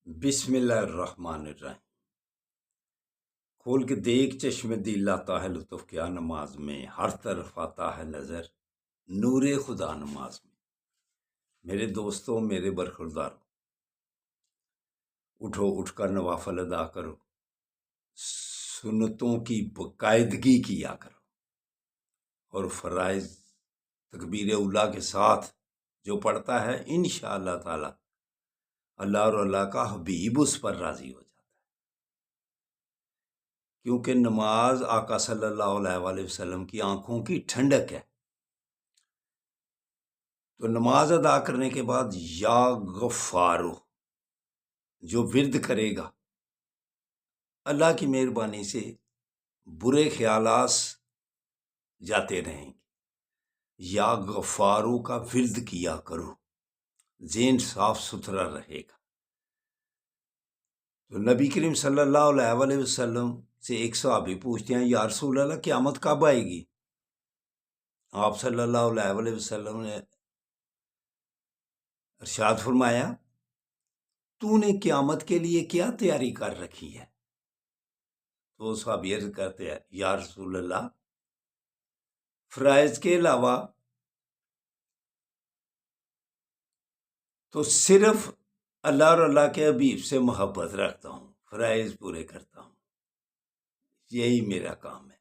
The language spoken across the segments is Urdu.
بسم اللہ الرحمن الرحیم۔ کھول کے دیکھ چشم دل آتا ہے لطف کیا نماز میں، ہر طرف آتا ہے نظر نور خدا نماز میں۔ میرے دوستوں، میرے برخورداروں، اٹھو، اٹھ کر نوافل ادا کرو، سنتوں کی باقاعدگی کیا کرو، اور فرائض تکبیر اولیٰ کے ساتھ جو پڑھتا ہے انشاءاللہ تعالی اللہ اور اللہ کا حبیب اس پر راضی ہو جاتا ہے، کیونکہ نماز آقا صلی اللہ علیہ وآلہ وسلم کی آنکھوں کی ٹھنڈک ہے۔ تو نماز ادا کرنے کے بعد یا غفارو جو ورد کرے گا، اللہ کی مہربانی سے برے خیالات جاتے رہیں گے۔ یا غفارو کا ورد کیا کرو، ذہن صاف ستھرا رہے گا۔ تو نبی کریم صلی اللہ علیہ وآلہ وسلم سے ایک صحابی پوچھتے ہیں، یا رسول اللہ قیامت کب آئے گی؟ آپ صلی اللہ علیہ وآلہ وسلم نے ارشاد فرمایا، تو نے قیامت کے لیے کیا تیاری کر رکھی ہے؟ تو صحابی عرض کرتے ہیں، یا رسول اللہ فرائض کے علاوہ تو صرف اللہ اور اللہ کے حبیب سے محبت رکھتا ہوں، فرائض پورے کرتا ہوں، یہی میرا کام ہے۔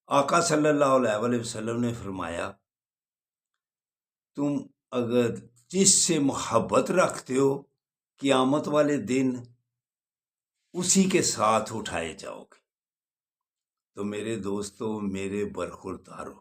آقا صلی اللہ علیہ وآلہ وسلم نے فرمایا، تم اگر جس سے محبت رکھتے ہو قیامت والے دن اسی کے ساتھ اٹھائے جاؤ گے۔ تو میرے دوستو، میرے برخوردارو،